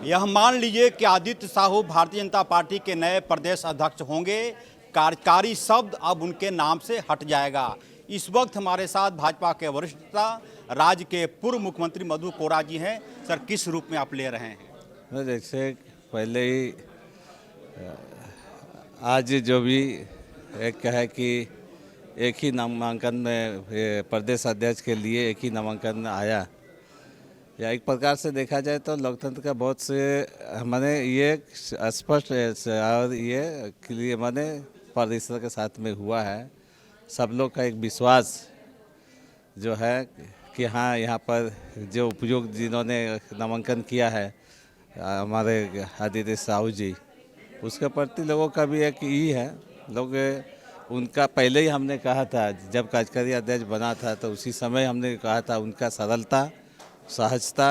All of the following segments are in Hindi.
यह मान लीजिए कि आदित्य साहू भारतीय जनता पार्टी के नए प्रदेश अध्यक्ष होंगे। कार्यकारी शब्द अब उनके नाम से हट जाएगा। इस वक्त हमारे साथ भाजपा के वरिष्ठ नेता राज्य के पूर्व मुख्यमंत्री मधु कोड़ा जी हैं। सर, किस रूप में आप ले रहे हैं? जैसे पहले ही आज जो भी एक है कि एक ही नामांकन में प्रदेश अध्यक्ष के लिए एक ही नामांकन आया, या एक प्रकार से देखा जाए तो लोकतंत्र का बहुत से मैंने ये स्पष्ट और ये क्लियर मैंने परिसर के साथ में हुआ है। सब लोग का एक विश्वास जो है कि हाँ, यहाँ पर जो उपयुक्त जिन्होंने नामांकन किया है हमारे आदित्य साहू जी, उसके प्रति लोगों का भी एक ही है। लोग उनका पहले ही हमने कहा था, जब कार्यकारी अध्यक्ष बना था तो उसी समय हमने कहा था उनका सरलता, सहजता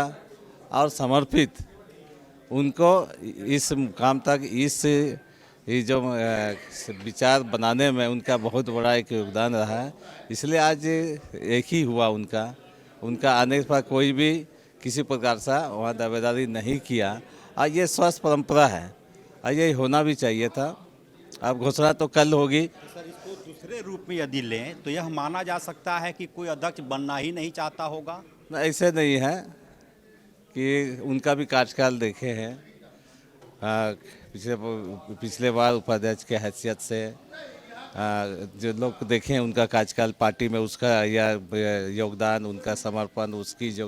और समर्पित, उनको इस मुकाम तक ये जो विचार बनाने में उनका बहुत बड़ा एक योगदान रहा है। इसलिए आज एक ही हुआ उनका आने पर कोई भी किसी प्रकार से वहाँ दावेदारी नहीं किया। और ये स्वस्थ परंपरा है और ये होना भी चाहिए था। अब घोषणा तो कल होगी। सर, इसको दूसरे रूप में यदि लें तो यह माना जा सकता है कि कोई अध्यक्ष बनना ही नहीं चाहता होगा। ऐसे नहीं है कि उनका भी कार्यकाल देखे हैं। पिछले बार उपाध्यक्ष के हैसियत से जो लोग देखें उनका कार्यकाल पार्टी में, उसका या योगदान, उनका समर्पण, उसकी जो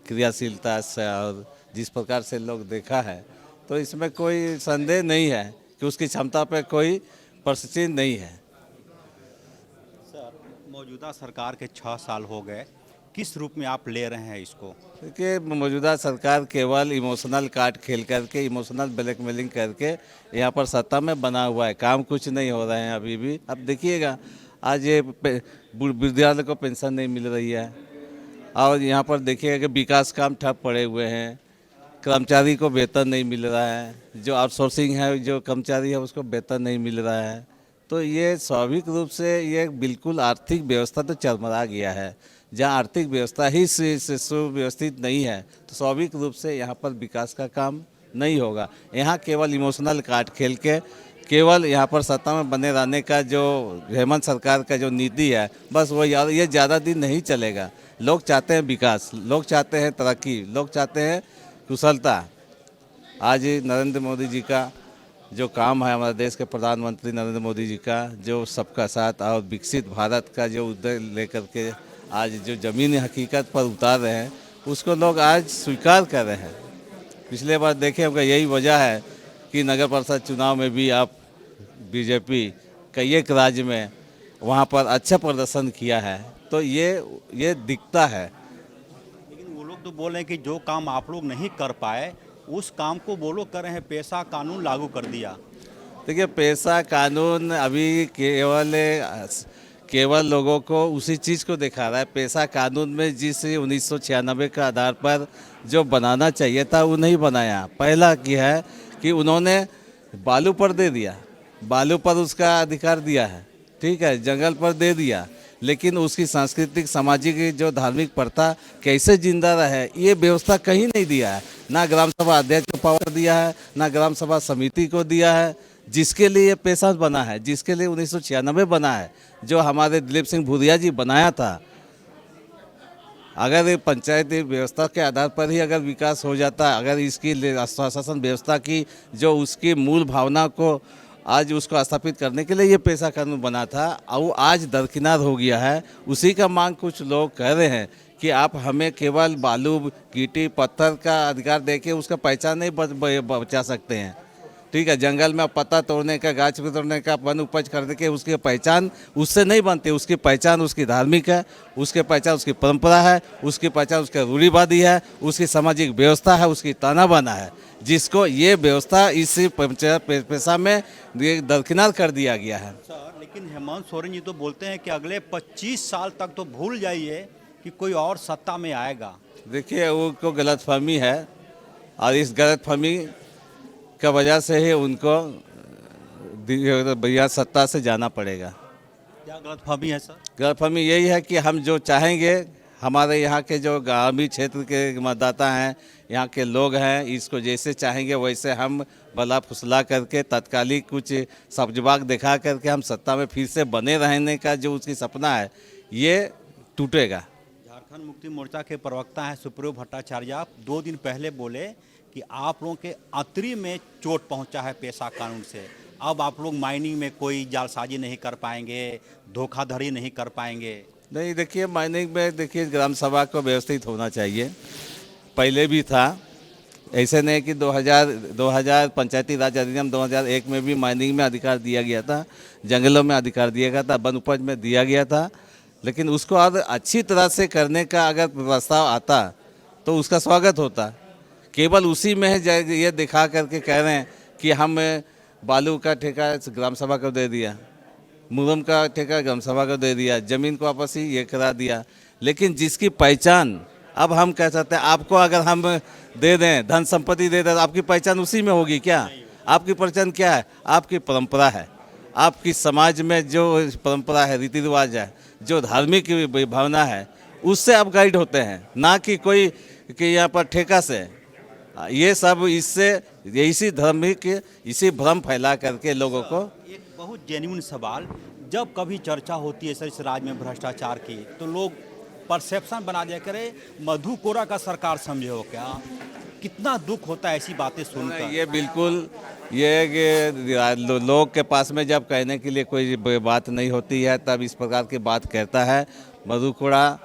क्रियाशीलता से और जिस प्रकार से लोग देखा है, तो इसमें कोई संदेह नहीं है कि उसकी क्षमता पर कोई प्रश्न नहीं है। सर, मौजूदा सरकार के 6 साल हो गए, किस रूप में आप ले रहे हैं इसको? देखिए, मौजूदा सरकार केवल इमोशनल कार्ड खेल करके, इमोशनल ब्लैकमेलिंग करके यहाँ पर सत्ता में बना हुआ है। काम कुछ नहीं हो रहे हैं अभी भी। अब देखिएगा, आज ये विद्यालय को पेंशन नहीं मिल रही है और यहाँ पर देखिएगा कि विकास काम ठप पड़े हुए हैं। कर्मचारी को वेतन नहीं मिल रहा है, जो आउटसोर्सिंग है, जो कर्मचारी है उसको वेतन नहीं मिल रहा है। तो ये स्वाभाविक रूप से ये बिल्कुल आर्थिक व्यवस्था तो चरमरा गया है। जहाँ आर्थिक व्यवस्था ही सुव्यवस्थित नहीं है तो स्वाभाविक रूप से यहाँ पर विकास का काम नहीं होगा। यहाँ केवल इमोशनल कार्ड खेल के केवल यहाँ पर सत्ता में बने रहने का जो हेमंत सरकार का जो नीति है, बस वो ये ज़्यादा दिन नहीं चलेगा। लोग चाहते हैं विकास, लोग चाहते हैं तरक्की, लोग चाहते हैं कुशलता। आज नरेंद्र मोदी जी का जो काम है, हमारे देश के प्रधानमंत्री नरेंद्र मोदी जी का जो सबका साथ और विकसित भारत का जो उद्देश्य लेकर के आज जो ज़मीनी हकीकत पर उतार रहे हैं, उसको लोग आज स्वीकार कर रहे हैं। पिछले बार देखें होगा, यही वजह है कि नगर परिषद चुनाव में भी आप बीजेपी कई एक राज्य में वहाँ पर अच्छा प्रदर्शन किया है। तो ये दिखता है। लेकिन वो लोग तो बोल रहे हैं कि जो काम आप लोग नहीं कर पाए उस काम को वो लोग कर रहे हैं। पैसा कानून लागू कर दिया। देखिए, पैसा कानून अभी केवल लोगों को उसी चीज़ को दिखा रहा है। पैसा कानून में जिस 1996 का आधार पर जो बनाना चाहिए था वो नहीं बनाया। पहला क्या है कि उन्होंने बालू पर दे दिया, बालू पर उसका अधिकार दिया है, ठीक है, जंगल पर दे दिया, लेकिन उसकी सांस्कृतिक, सामाजिक, जो धार्मिक प्रथा कैसे जिंदा रहे ये व्यवस्था कहीं नहीं दिया है। ना ग्राम सभा अध्यक्ष को पावर दिया है, ना ग्राम सभा समिति को दिया है, जिसके लिए पैसा बना है, जिसके लिए 1996 बना है, जो हमारे दिलीप सिंह भूरिया जी बनाया था। अगर पंचायती व्यवस्था के आधार पर ही अगर विकास हो जाता, अगर इसकी शासन व्यवस्था की जो उसकी मूल भावना को आज उसको स्थापित करने के लिए ये पैसा कानून बना था, और वो आज दरकिनार हो गया है। उसी का मांग कुछ लोग कह रहे हैं कि आप हमें केवल बालू, गिट्टी, पत्थर का अधिकार देके उसका पहचान नहीं बचा सकते हैं, ठीक है। जंगल में पत्ता तोड़ने का, गाछ तोड़ने का, वन उपज करने के उसकी पहचान उससे नहीं बनती। उसकी पहचान उसकी धार्मिक है, उसकी पहचान उसकी परंपरा है, उसकी पहचान उसकी रूढ़िवादी है, उसकी सामाजिक व्यवस्था है, उसकी ताना बाना है, जिसको ये व्यवस्था इस पैसा में दरकिनार कर दिया गया है। सर, लेकिन हेमंत सोरेन जी तो बोलते हैं कि अगले 25 साल तक तो भूल जाइए कि कोई और सत्ता में आएगा। देखिए, वो गलतफहमी है और इस गलतफहमी का वजह से ही उनको भैया सत्ता से जाना पड़ेगा। क्या गलतफहमी है सर? गलतफहमी यही है कि हम जो चाहेंगे हमारे यहाँ के जो ग्रामीण क्षेत्र के मतदाता हैं, यहाँ के लोग हैं, इसको जैसे चाहेंगे वैसे हम भला फुसला करके तत्कालिक कुछ सब्जबाग दिखा करके हम सत्ता में फिर से बने रहने का जो उसकी सपना है ये टूटेगा। झारखंड मुक्ति मोर्चा के प्रवक्ता हैं सुप्रियो भट्टाचार्य, 2 दिन पहले बोले कि आप लोगों के अंतरी में चोट पहुंचा है पेशा कानून से, अब आप लोग माइनिंग में कोई जालसाजी नहीं कर पाएंगे, धोखाधड़ी नहीं कर पाएंगे। नहीं, देखिए माइनिंग में देखिए ग्राम सभा को व्यवस्थित होना चाहिए, पहले भी था। ऐसे नहीं कि 2000 पंचायती राज अधिनियम 2001 में भी माइनिंग में अधिकार दिया गया था, जंगलों में अधिकार दिया गया था, वन उपज में दिया गया था, लेकिन उसको और अच्छी तरह से करने का अगर प्रस्ताव आता तो उसका स्वागत होता। केवल उसी में ये दिखा करके कह रहे हैं कि हम बालू का ठेका ग्राम सभा को दे दिया, मुरम का ठेका ग्राम सभा को दे दिया, ज़मीन को आपस ही ये करा दिया, लेकिन जिसकी पहचान अब हम कह सकते हैं आपको अगर हम दे दें, धन संपत्ति दे दें, तो आपकी पहचान उसी में होगी क्या? आपकी पहचान क्या है? आपकी परंपरा है, आपकी समाज में जो परंपरा है, रीति रिवाज है, जो धार्मिक भावना है, उससे आप गाइड होते हैं, ना कि कोई कि यहाँ पर ठेका से। ये सब इससे इसी धार्मिक इसी भ्रम फैला करके लोगों को। एक बहुत जेन्युइन सवाल, जब कभी चर्चा होती है सर इस राज्य में भ्रष्टाचार की, तो लोग परसेप्शन बना दिया करे मधु कोरा का सरकार समझे हो क्या? कितना दुख होता है ऐसी बातें सुनकर। ये बिल्कुल ये लोग के पास में जब कहने के लिए कोई बात नहीं होती है तब इस प्रकार की बात कहता है। मधु कोड़ा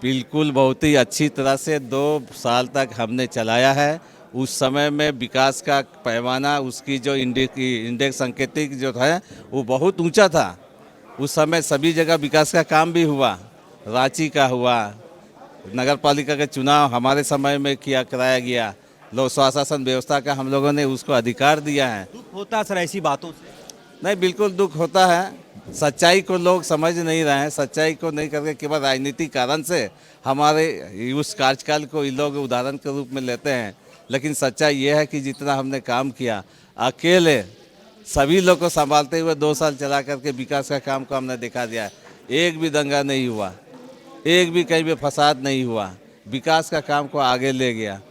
बिल्कुल बहुत ही अच्छी तरह से 2 साल तक हमने चलाया है। उस समय में विकास का पैमाना, उसकी जो इंडेक्स संकेतिक जो है वो बहुत ऊंचा था। उस समय सभी जगह विकास का काम भी हुआ, रांची का हुआ, नगर पालिका का चुनाव हमारे समय में कराया गया, लोक स्वशासन व्यवस्था का हम लोगों ने उसको अधिकार दिया है। दुख होता है सर ऐसी बातों से? नहीं, बिल्कुल दुख होता है। सच्चाई को लोग समझ नहीं रहे हैं, सच्चाई को नहीं करके केवल राजनीतिक कारण से हमारे उस कार्यकाल को ये लोग उदाहरण के रूप में लेते हैं, लेकिन सच्चाई ये है कि जितना हमने काम किया अकेले सभी लोग को संभालते हुए 2 साल चला करके विकास का काम को हमने दिखा दिया। एक भी दंगा नहीं हुआ, एक भी कहीं भी फसाद नहीं हुआ, विकास का काम को आगे ले गया।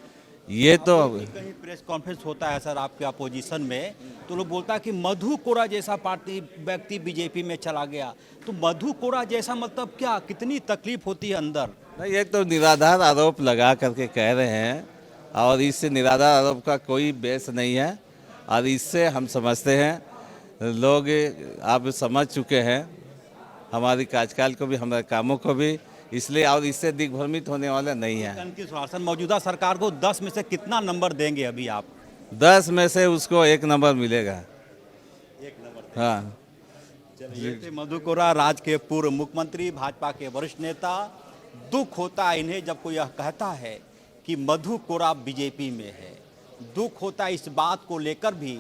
ये तो कहीं प्रेस कॉन्फ्रेंस होता है सर आपके अपोजिशन में, तो लोग बोलता है कि मधु कोड़ा जैसा पार्टी व्यक्ति बीजेपी में चला गया, तो मधु कोड़ा जैसा मतलब क्या? कितनी तकलीफ होती है अंदर? नहीं, ये तो निराधार आरोप लगा करके कह रहे हैं और इससे निराधार आरोप का कोई बेस नहीं है। और इससे हम समझते हैं लोग आप समझ चुके हैं हमारी कार्यकाल को भी, हमारे कामों को भी, इसलिए और इससे दिग्भ्रमित होने वाला नहीं है। की शासन मौजूदा सरकार को 10 में से कितना नंबर देंगे अभी आप? 10 में से उसको 1 नंबर मिलेगा। 1 नंबर। हाँ, चलिए, थे मधु कोड़ा, राज्य के पूर्व मुख्यमंत्री, भाजपा के वरिष्ठ नेता। दुख होता है इन्हें जब कोई यह कहता है कि मधु कोड़ा बीजेपी में है। दुख होता है इस बात को लेकर भी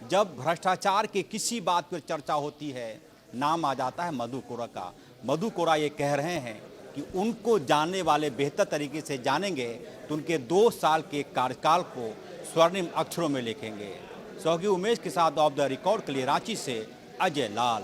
जब भ्रष्टाचार के किसी बात पर चर्चा होती है, नाम आ जाता है मधु कोड़ा का। मधु कोड़ा ये कह रहे हैं कि उनको जानने वाले बेहतर तरीके से जानेंगे तो उनके 2 साल के कार्यकाल को स्वर्णिम अक्षरों में लिखेंगे। सहयोगी उमेश के साथ ऑफ द रिकॉर्ड के लिए रांची से अजय लाल।